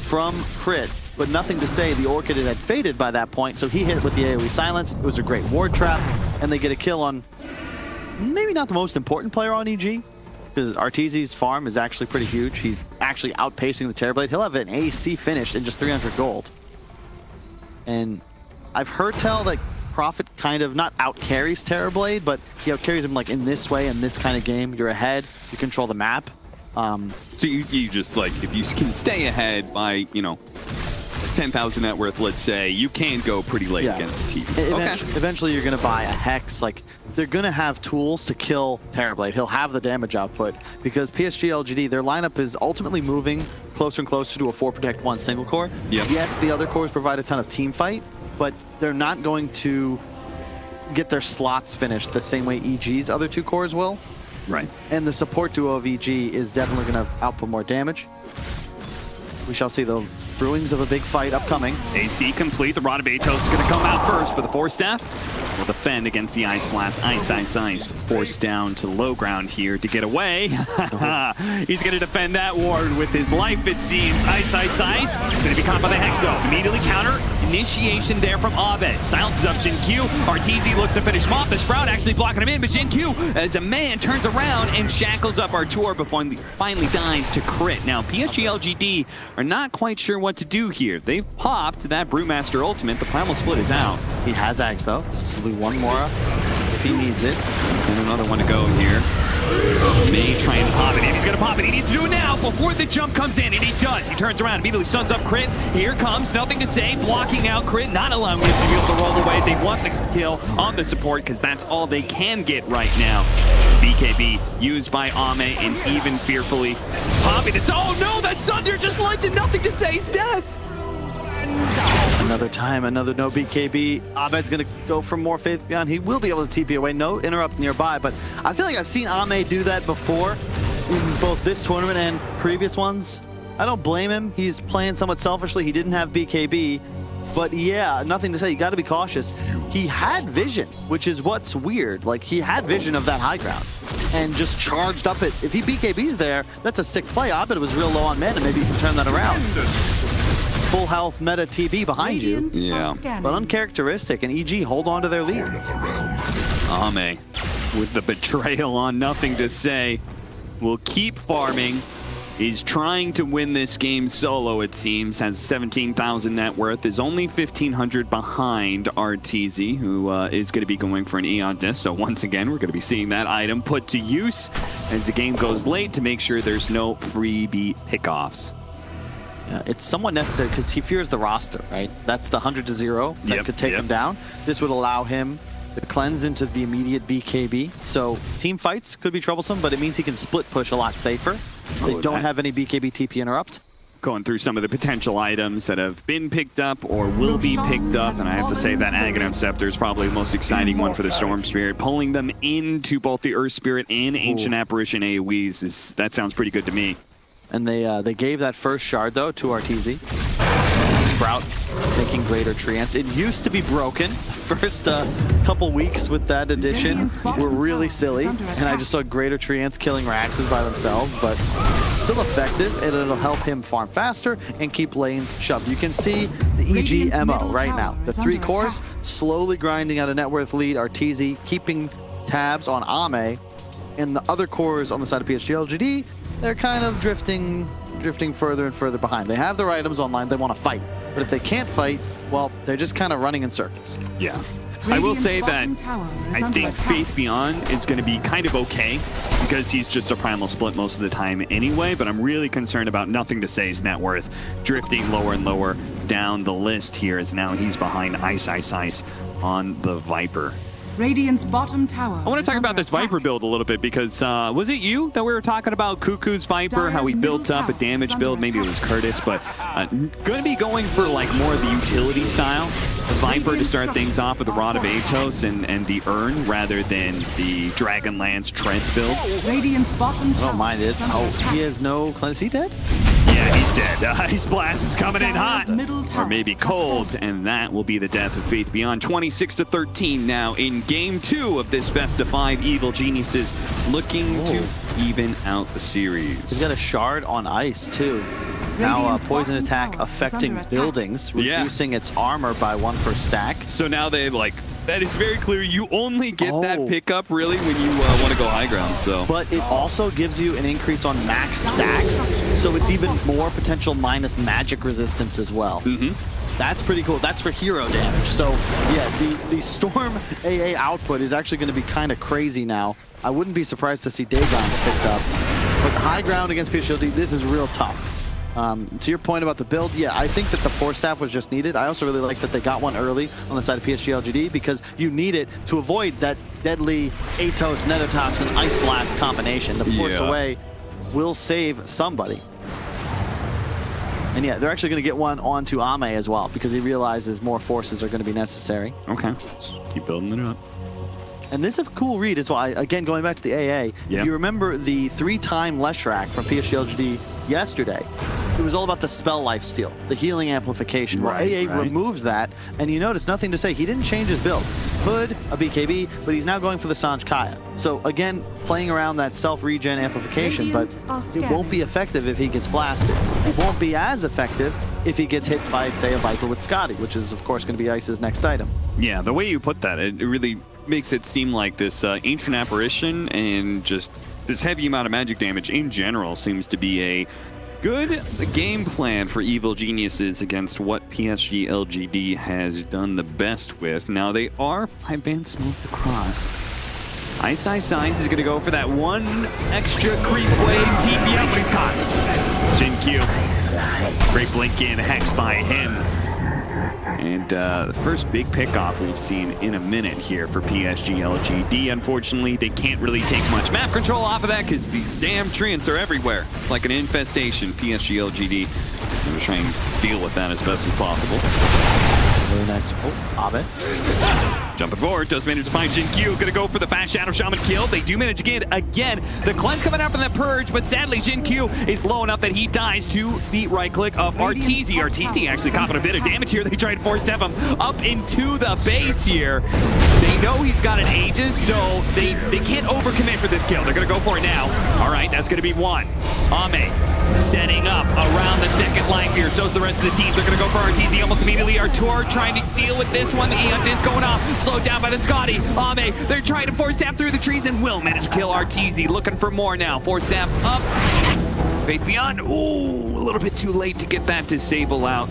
from Crit, but Nothing to Say. The Orchid had faded by that point, so he hit with the AoE silence. It was a great ward trap, and they get a kill on maybe not the most important player on EG, because Arteezy's farm is actually pretty huge. He's actually outpacing the Terrorblade. He'll have an AC finished in just 300 gold. And I've heard tell that Prophet kind of not out carries Terrorblade, but carries him like in this way, in this kind of game. You're ahead, you control the map. So you just like, if you can stay ahead by 10,000 net worth, let's say, you can go pretty late against a team. Eventually you're gonna buy a Hex. Like, they're gonna have tools to kill Terrorblade. He'll have the damage output because PSG.LGD, their lineup is ultimately moving closer and closer to a 4 Protect 1 single core. Yes, the other cores provide a ton of team fight, but they're not going to get their slots finished the same way EG's other 2 cores will. Right. And the support duo of EG is definitely going to output more damage. We shall see the brewings of a big fight upcoming. AC complete. The Rod of Atos is going to come out first, but the Force Staff will defend against the Ice Blast. Ice. Forced down to low ground here to get away. He's going to defend that ward with his life, it seems. Ice. Going to be caught by the Hex, though. Immediately counter. Initiation there from Abed. Silences up Jin Q. Arteezy looks to finish him off. The Sprout actually blocking him in, but Jin Q, as a man, turns around and shackles up Artur before he finally dies to Crit. Now, PSG.LGD are not quite sure what to do here. They've popped that Brewmaster ultimate. The Primal Split is out. He has Ags, though. This will be one more. If he needs it. He's got another one to go here. May try and pop it in. He's going to pop it. He needs to do it now before the jump comes in, and he does. He turns around, immediately stuns up Crit. Here comes, nothing to say, blocking out Crit, not allowing him to be able to roll away. They want the kill on the support because that's all they can get right now. BKB used by Ame, and even fearfully popping it. Oh no, that Sunder just led to nothing to say. He's dead. Another time, another no BKB. Abed's going to go for more Faith Beyond. He will be able to TP away, no interrupt nearby, but I feel like I've seen Ame do that before in both this tournament and previous ones. I don't blame him. He's playing somewhat selfishly. He didn't have BKB, but yeah, nothing to say. You got to be cautious. He had vision, which is what's weird. Like, he had vision of that high ground and just charged up it. If he BKB's there, that's a sick play. Abed was real low on mana. Maybe you can turn that around. Full health meta TB behind you. Yeah. But uncharacteristic, and EG hold on to their lead. Ame with the betrayal on nothing to say will keep farming. He's trying to win this game solo, it seems. Has 17,000 net worth. Is only 1,500 behind RTZ, who is going to be going for an Eon Disc. So once again, we're going to be seeing that item put to use as the game goes late to make sure there's no freebie pickoffs. Yeah, it's somewhat necessary because he fears the roster, right? That's the 100 to 0 that could take him down. This would allow him to cleanse into the immediate BKB. So team fights could be troublesome, but it means he can split push a lot safer. They don't have any BKB TP interrupt. Going through some of the potential items that have been picked up or will be picked up, and I have to say that Aghanim Scepter is probably the most exciting one for the Storm Spirit. Pulling them into both the Earth Spirit and Ancient Apparition AoEs, that sounds pretty good to me. And they gave that first shard, though, to RTZ. Sprout taking Greater Treants. It used to be broken. The first couple weeks with that addition were really silly. And I just saw Greater Treants killing Raxes by themselves, but still effective, and it'll help him farm faster and keep lanes shoved. You can see the EG MO right now. The 3 cores slowly grinding out a net worth lead. RTZ keeping tabs on Ame, and the other cores on the side of PSG.LGD, they're kind of drifting further and further behind. They have their items online, they want to fight. But if they can't fight, well, they're just kind of running in circles. Yeah. I will say that I think Faith Beyond is going to be kind of okay because he's just a primal split most of the time anyway, but I'm really concerned about Nothing to Say's net worth drifting lower and lower down the list here as now he's behind Ice on the Viper. Radiant's bottom tower. I want to talk about this Viper build a little bit because was it you that we were talking about Cuckoo's Viper, how he built up a damage build? Maybe it was Curtis, but going to be going for like more of the utility style. The Viper to start things off with the Rod of Atos and the Urn rather than the Dragonlance Treads build. Radiant's bottom tower. I don't mind it. Oh, he has no cleanse. Is he dead? Yeah, he's dead. Ice Blast is coming in hot. Or maybe cold, and that will be the death of Faith Beyond. 26-13 now in Game 2 of this best of 5. Evil Geniuses looking to even out the series. He's got a shard on ice, too. Now poison attack affecting buildings, reducing its armor by 1 per stack. So now they that is very clear. You only get that pickup really when you want to go high ground. So, but it also gives you an increase on max stacks, so it's even more potential minus magic resistance as well. That's pretty cool. That's for hero damage. So yeah, the Storm AA output is actually going to be kind of crazy now. I wouldn't be surprised to see Dagon's picked up, but the high ground against PSG.LGD, this is real tough. To your point about the build, yeah, I think that the Force Staff was just needed. I also really like that they got one early on the side of PSG.LGD because you need it to avoid that deadly Atos, Nethertox, and Ice Blast combination. The Force Away will save somebody. And yeah, they're actually going to get one onto Ame as well because he realizes more forces are going to be necessary. Okay, just keep building it up. And this is a cool read as well. Again, going back to the AA, if you remember the 3-time Leshrac from PSG.LGD yesterday, it was all about the spell lifesteal, the healing amplification. Well, AA removes that, and you notice Nothing to Say. He didn't change his build. Hood, a BKB, but he's now going for the Sanj Kaya. So again, playing around that self-regen amplification, but it won't be effective if he gets blasted. It won't be as effective if he gets hit by, say, a Viper with Scotty, which is, of course, going to be Ice's next item. Yeah, the way you put that, it really makes it seem like this Ancient Apparition and just this heavy amount of magic damage in general seems to be a good game plan for Evil Geniuses against what PSG.LGD has done the best with. Now, they are 5-band smoked across. Ice is going to go for that one extra creep wave. TP out, but he's caught. Jin Q. Great blink in, hex by him. And the first big pickoff we've seen in a minute here for PSG.LGD. Unfortunately, they can't really take much map control off of that because these damn treants are everywhere. Like an infestation. PSG.LGD going to try and deal with that as best as possible. Really nice. Oh, Abe. Jumping forward, does manage to find Jin Q. Gonna go for the fast Shadow Shaman kill. They do manage to get again. The cleanse coming out from that purge, but sadly Jin Q is low enough that he dies to the right click of Arteezy. Arteezy actually copping a bit of damage here. They try to force step him up into the base here. They know he's got an Aegis, so they can't overcommit for this kill. They're gonna go for it now. All right, that's gonna be one. Ame setting up around the second life here. So's the rest of the teams. They're gonna go for Arteezy almost immediately. Artur trying to deal with this one. The Eont is going off. Slowed down by the Scotty. Ame, they're trying to force stab through the trees and will manage to kill Arteezy. Looking for more now. Force stab up. Faith Beyond. Ooh, a little bit too late to get that disable out.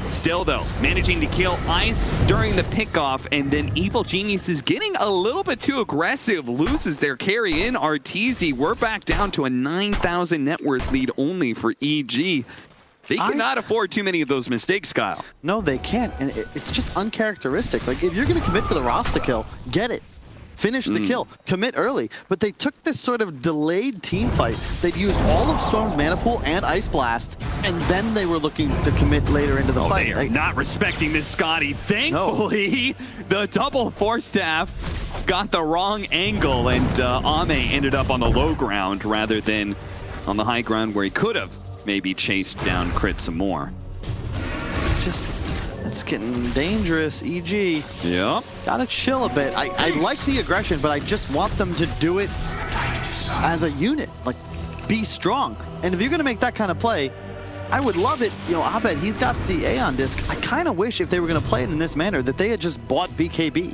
Still though, managing to kill Ice during the pickoff, and then Evil Genius is getting a little bit too aggressive, loses their carry in Arteezy. We're back down to a 9,000 net worth lead only for EG. They cannot afford too many of those mistakes, Kyle. No, they can't, and it's just uncharacteristic. Like, if you're going to commit for the Rasta kill, get it. Finish the kill, commit early. But they took this sort of delayed team fight. They'd used all of Storm's mana pool and Ice Blast, and then they were looking to commit later into the fight. They are not respecting this Scotty. Thankfully, the double force staff got the wrong angle, and Ame ended up on the low ground rather than on the high ground where he could have maybe chased down Crit some more. It's getting dangerous, EG. Yep. Gotta chill a bit. I like the aggression, but I just want them to do it as a unit. Like, be strong. And if you're gonna make that kind of play, I would love it. You know, Abed, he's got the Aeon disc. I kind of wish if they were gonna play it in this manner that they had just bought BKB.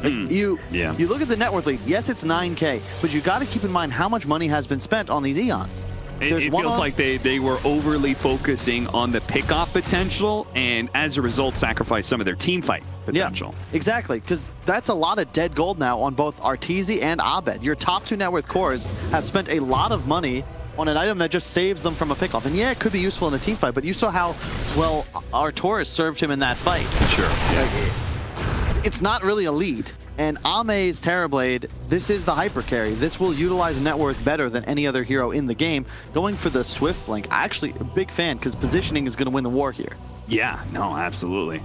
Like, you look at the net worth lead. Yes, it's 9K, but you gotta keep in mind how much money has been spent on these Eons. It feels like they were overly focusing on the pickoff potential, and as a result, sacrificed some of their team fight potential. Yeah, exactly, because that's a lot of dead gold now on both Arteezy and Abed. Your top two net worth cores have spent a lot of money on an item that just saves them from a pickoff. And yeah, it could be useful in a team fight, but you saw how well Artur served him in that fight. Sure. It's not really a lead. And Ame's Terrorblade, this is the hyper carry. This will utilize net worth better than any other hero in the game. Going for the Swift Blink, actually a big fan because positioning is going to win the war here. Yeah, no, absolutely.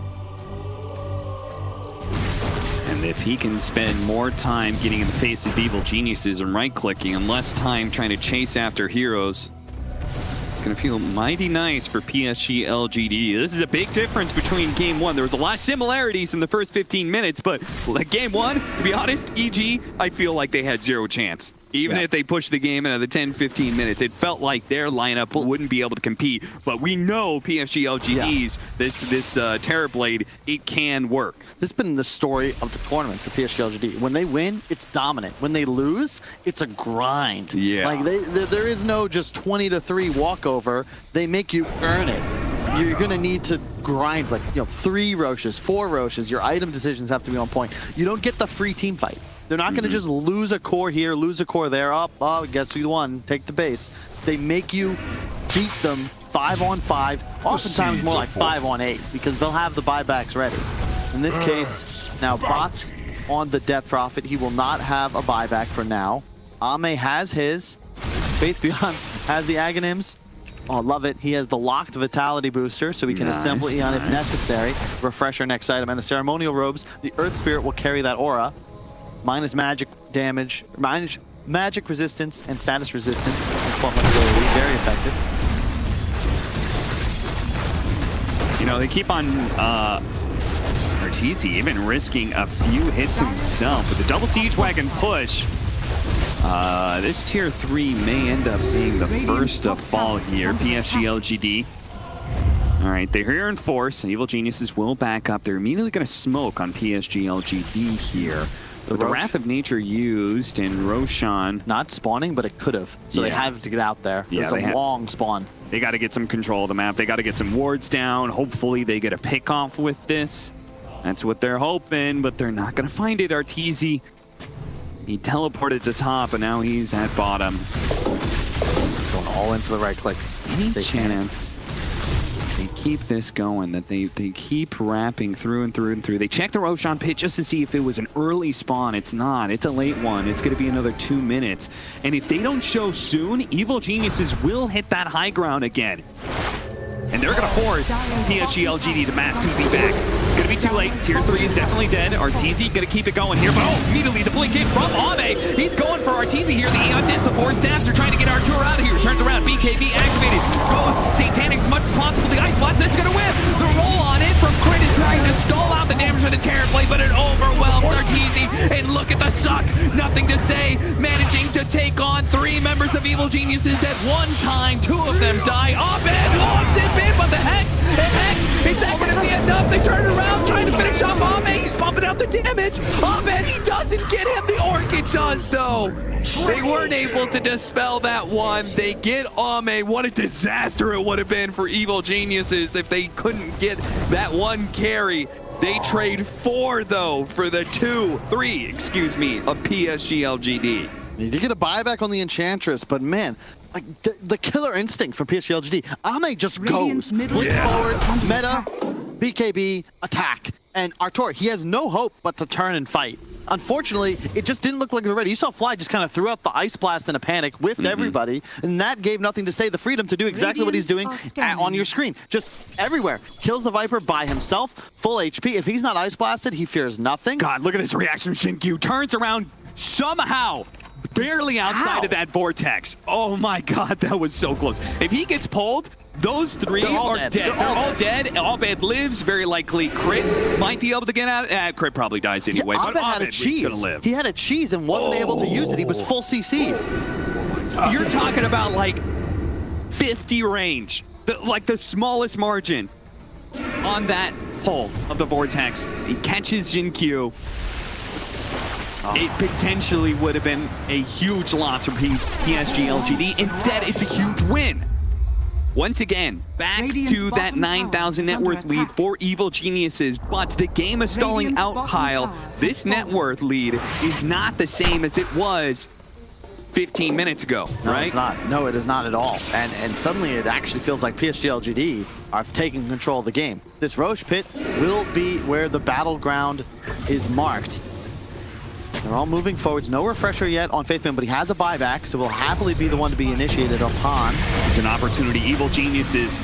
And if he can spend more time getting in the face of evil geniuses and right-clicking and less time trying to chase after heroes, it's going to feel mighty nice for PSG.LGD. This is a big difference between Game 1. There was a lot of similarities in the first 15 minutes, but like Game 1, to be honest, EG, I feel like they had zero chance. Even if they pushed the game into the 10-15 minutes, it felt like their lineup wouldn't be able to compete. But we know PSG.LGD's, this Terrorblade, it can work. This has been the story of the tournament for PSG.LGD. When they win, it's dominant. When they lose, it's a grind. Yeah. Like, there is no just 20-3 walkover. They make you earn it. You're going to need to grind, like, 3 Roches, 4 Roches. Your item decisions have to be on point. You don't get the free team fight. They're not going to just lose a core here, lose a core there. Oh, guess who won? Take the base. They make you beat them 5-on-5, oftentimes more like 5-on-8, because they'll have the buybacks ready. In this case, now Bot's on the Death Prophet. He will not have a buyback for now. Ame has his. Faith Beyond has the Aghanims. Oh, love it. He has the locked Vitality booster, so we can assemble Eon if necessary. Refresh our next item. And the Ceremonial Robes, the Earth Spirit will carry that aura. Minus magic damage, minus magic resistance and status resistance. Very effective. You know, they keep on Arteezy even risking a few hits himself. With the double Siege Wagon push, this tier 3 may end up being the first to fall here. PSG.LGD. All right, they're here in force. Evil Geniuses will back up. They're immediately going to smoke on PSG.LGD here. The Wrath of Nature used, and Roshan... Not spawning, but it could have. So they have to get out there. It's a long spawn. They got to get some control of the map. They got to get some wards down. Hopefully they get a pick off with this. That's what they're hoping, but they're not going to find it. Arteezy He teleported to top, but now he's at bottom. He's going all in for the right click. Any chance they keep this going, that they keep wrapping through and through and through. They check the Roshan pit just to see if it was an early spawn. It's not. It's a late one. It's going to be another 2 minutes. And if they don't show soon, Evil Geniuses will hit that high ground again. And they're going to force PSG.LGD to mass 2v back. It's going to be too late. Tier 3 is definitely dead. Arteezy going to keep it going here. But oh, immediately the blink in from Ame. He's going for Arteezy here. The Eon Disc, the 4 stabs are trying to get Artur out of here. Turns around. BKB activated. Goes Satanic as much as possible. The Ice Blast is going to whip. The roll on it from Crit is trying to stall out the damage with the Terrorblade, but it overwhelms Arteezy. And look at the suck. Nothing to say. Managing to take on 3 members of Evil Geniuses at one time. 2 of them die. Ame launches it. But the Hex, is that going to be enough? They turn around, trying to finish off Ame. He's pumping out the damage. Ame, he doesn't get him. The Orchid does, though. They weren't able to dispel that one. They get Ame. What a disaster it would have been for Evil Geniuses if they couldn't get that one carry. They trade 4, though, for the 3, excuse me, of PSG.LGD. You did get a buyback on the Enchantress, but man, like the killer instinct from PSG.LGD. Ame just goes. Blitz forward, meta, BKB, attack. And Artur, he has no hope but to turn and fight. Unfortunately, it just didn't look like they were ready. You saw Fly just kind of threw out the Ice Blast in a panic, whiffed everybody, and that gave nothing to say. The freedom to do exactly what he's doing on your screen. Just everywhere. Kills the Viper by himself, full HP. If he's not Ice Blasted, he fears nothing. God, look at this reaction. Shinkyu turns around somehow. Barely outside of that vortex. Oh my God, that was so close. If he gets pulled, those 3 are dead. They're all dead. Abed lives, very likely. Crit might be able to get out. Crit probably dies anyway, but Abed had a cheese. Gonna live. He had a cheese and wasn't able to use it. He was full CC'd. You're talking about like 50 range, like the smallest margin on that pull of the vortex. He catches Jinkyu. It potentially would have been a huge loss for PSG.LGD. Instead, it's a huge win. Once again, back to that 9,000 net worth lead for Evil Geniuses, but the game is stalling out, Kyle. This net worth lead is not the same as it was 15 minutes ago, right? No, it's not. No, it is not at all. And suddenly it actually feels like PSG.LGD are taking control of the game. This Roche pit will be where the battleground is marked. They're all moving forwards. No refresher yet on Faithman, but he has a buyback, so will happily be the one to be initiated upon. It's an opportunity. Evil Geniuses,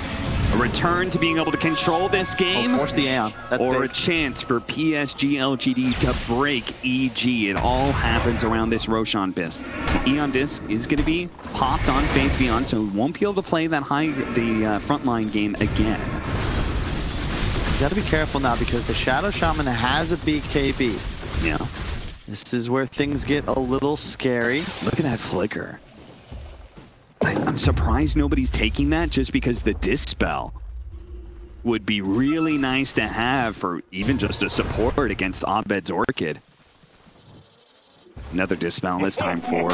a return to being able to control this game. Force the Aeon. Or a chance for PSG.LGD to break EG. It all happens around this Roshan Disc. The Eon Disc is going to be popped on Faith Beyond, so we won't be able to play that frontline game again. You got to be careful now because the Shadow Shaman has a BKB. Yeah. This is where things get a little scary. Look at that flicker. I'm surprised nobody's taking that just because the Dispel would be really nice to have for even just a support against Abed's Orchid. Another Dispel, this time for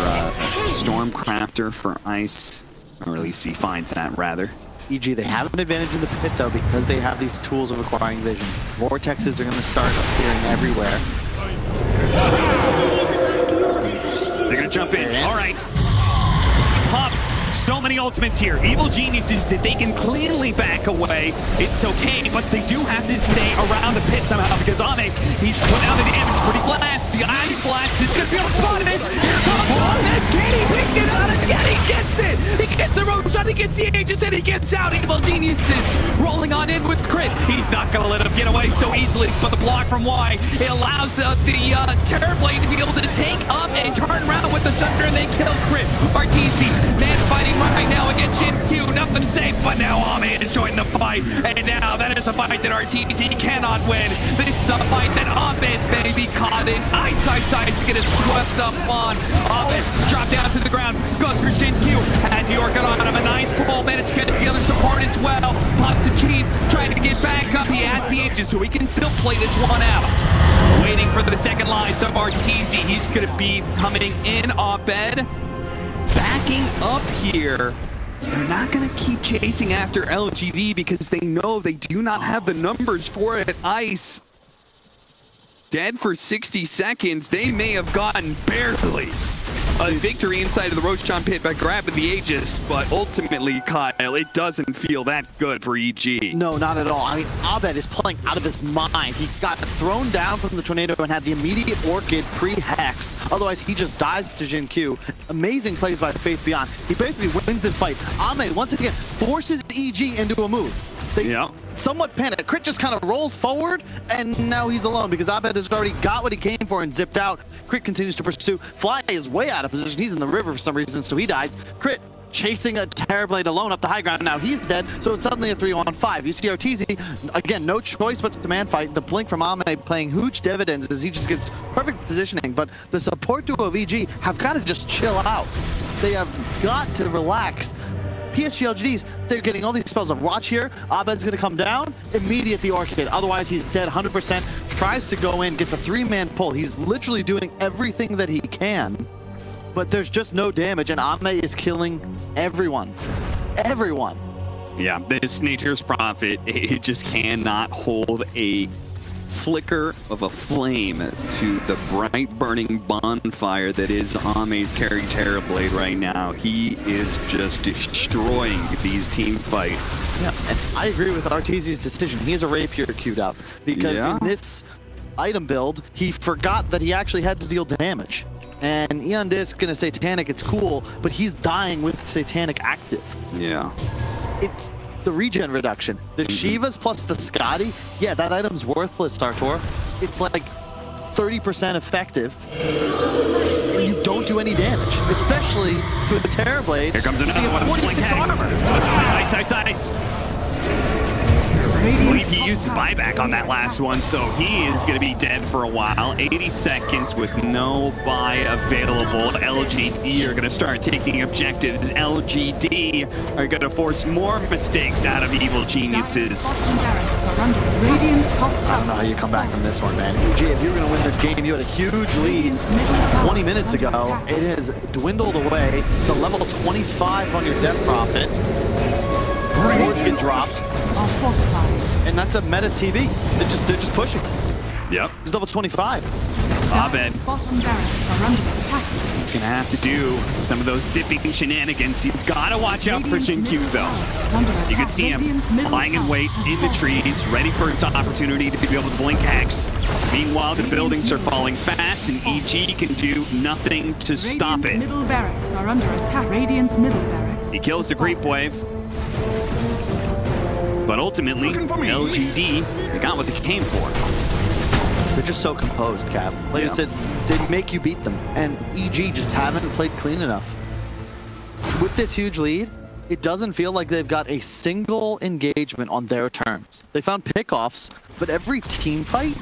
Stormcrafter for Ice, or at least he finds that rather. EG, they have an advantage in the pit though because they have these tools of acquiring vision. Vortexes are going to start appearing everywhere. They're gonna jump in. All right. Pop. So many ultimates here. Evil Geniuses, they can cleanly back away. It's okay, but they do have to stay around the pit somehow because Ame, he's put out the damage pretty fast. The Ice Blast is gonna be able to spot him. Here comes Ame. Can he pick it out? Yeah, he gets it. He gets the Roshan, he gets the Aegis, and he gets out. Evil Geniuses rolling on in with Crit. He's not gonna let him get away so easily, but the block from Y, it allows the Terrorblade to be able to take up and turn around with the Sunder, and they kill Crit. Arteezy, man fighting right now against Jinkyu. Nothing safe, but now Ame is joining the fight. And now that is a fight that Arteezy cannot win. This is a fight that Abed may be caught in. Ice to get it swept up on. Abed drop down to the ground. Goes for Jinkyu as the Orchid on him. A nice pull. Managed to get the other support as well. Pops the cheese. Trying to get back up. He has the Aegis, so he can still play this one out. Waiting for the second line of Arteezy. He's going to be coming in. Abed backing up here. They're not going to keep chasing after LGD because they know they do not have the numbers for it. Ice dead for 60 seconds. They may have gotten barely a victory inside of the Roshan pit by grabbing the Aegis, but ultimately, Kyle, it doesn't feel that good for EG. No, not at all. I mean, Abed is playing out of his mind. He got thrown down from the tornado and had the immediate Orchid pre-Hex. Otherwise, he just dies to Jin Q. Amazing plays by Faith Beyond. He basically wins this fight. Ame, once again, forces EG into a move. They somewhat panic. Crit just kind of rolls forward, and now he's alone because Abed has already got what he came for and zipped out. Crit continues to pursue. Fly is way out of position. He's in the river for some reason, so he dies. Crit chasing a Terrorblade alone up the high ground. Now he's dead, so it's suddenly a 3-on-5. You see RTZ, again, no choice but to man fight. The blink from Ame playing huge dividends as he just gets perfect positioning, but the support duo of EG have got to just chill out. They have got to relax. PSG.LGDs, they're getting all these spells of watch here. Abed's gonna come down, immediate the Orchid. Otherwise, he's dead 100%. Tries to go in, gets a 3-man pull. He's literally doing everything that he can, but there's just no damage, and Ame is killing everyone. Everyone. Yeah, this Nature's Prophet, it just cannot hold a flicker of a flame to the bright burning bonfire that is Ame's carry Terrorblade right now. He is just destroying these team fights. Yeah, and I agree with RTZ's decision. He has a Rapier queued up because in this item build, he forgot that he actually had to deal damage. And Eon Disc gonna Satanic, it's cool, but he's dying with Satanic active. Yeah. It's the regen reduction. The Shivas plus the Scotty, yeah, that item's worthless, Sartor. It's like 30% effective. You don't do any damage, especially to a Terrorblade. Here comes another one. 46 armor. Nice, nice, nice. I believe he used buyback on that last one, so he is going to be dead for a while. 80 seconds with no buy available. LGD are going to start taking objectives. LGD are going to force more mistakes out of evil geniuses. Radiant's top I don't know how you come back from this one, man. EG, if you were going to win this game, you had a huge lead 20 minutes ago. It has dwindled away. It's a level 25 on your Death Prophet. Wards get dropped. And that's a meta TV. They're just pushing. Yep. He's level 25. Abed. He's gonna have to do some of those zipping shenanigans. He's gotta watch out for Jin Q though. You can see him lying in wait in the trees, ready for his opportunity to be able to blink X. Meanwhile, the buildings are falling fast, and EG can do nothing to stop it. Middle barracks are under attack. Radiant's middle barracks. He kills the creep wave. But ultimately, LGD, they got what they came for. They're just so composed, Cap. Like I said, they make you beat them. And EG just haven't played clean enough. With this huge lead, it doesn't feel like they've got a single engagement on their terms. They found pickoffs, but every team fight,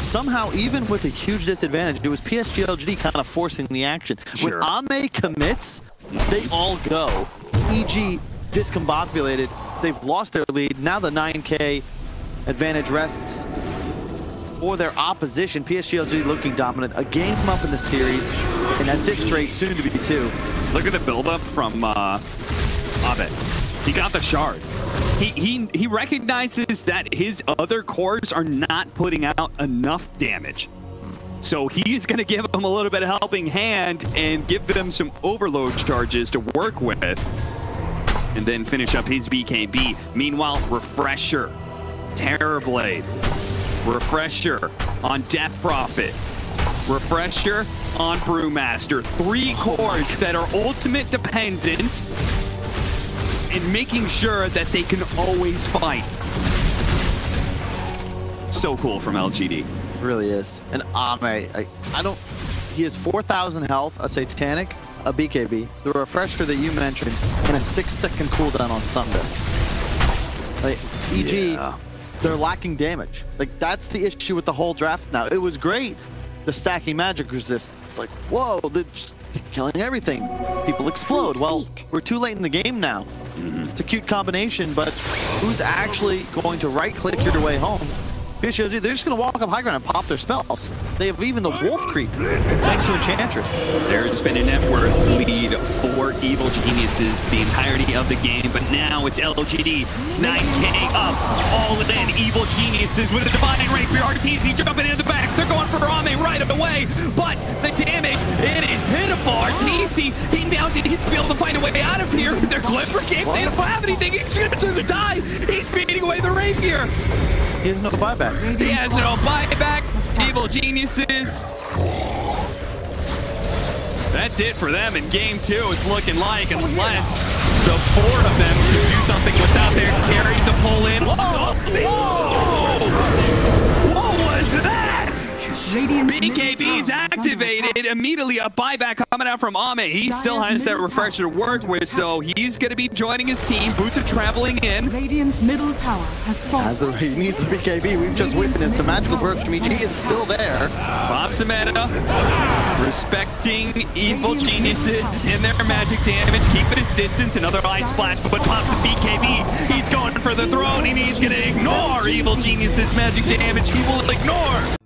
somehow, even with a huge disadvantage, it was PSG.LGD kind of forcing the action. When Ame commits, they all go. EG discombobulated. They've lost their lead. Now the 9K advantage rests for their opposition. PSG.LGD looking dominant. A game up in the series, and at this rate, soon to be 2. Look at the buildup from Abed. He got the shard. He recognizes that his other cores are not putting out enough damage. So he's going to give them a little bit of helping hand and give them some overload charges to work with, and then finish up his BKB. Meanwhile, Refresher, Terrorblade, Refresher on Death Prophet, Refresher on Brewmaster. 3 cores that are ultimate dependent and making sure that they can always fight. So cool from LGD. It really is. And Ame, I don't... He has 4,000 health, a Satanic, a BKB, the Refresher that you mentioned, and a 6-second cooldown on Sunday. Like, EG, they're lacking damage. Like, that's the issue with the whole draft now. It was great, the stacking magic resist. It's like, whoa, they're just killing everything. People explode. Well, we're too late in the game now. It's a cute combination, but who's actually going to right-click your way home PSG.LGD, they're just going to walk up high ground and pop their spells. They have even the wolf creep thanks to Enchantress. There's been a net worth lead for Evil Geniuses the entirety of the game, but now it's LGD 9K up, all in. Evil Geniuses with a Divine Rapier, RTZ jumping in the back. They're going for Ame right away, but the damage, it is pitiful. RTZ, he now needs to be able to find a way out of here. They're Glimmer King, they don't have anything. He's going to die. He's feeding away the Rapier. He has no buyback. He has no buyback. Evil Geniuses. That's it for them in game 2. It's looking like, unless the 4 of them can do something without their carries to pull in. Whoa! Whoa! What was that? BKB's activated. Immediately a buyback coming out from Ame. He still has that refresher to work with, so he's going to be joining his team. Boots are traveling in. Radiant's middle tower has fallen. As he needs the BKB, we've just witnessed the magical burst from EG is still there. Pops a meta, respecting Evil Geniuses in their magic damage, keeping his distance. Another Ice Splash, but pops a BKB. He's going for the throne, and he's going to ignore Evil Geniuses' magic damage. He will ignore.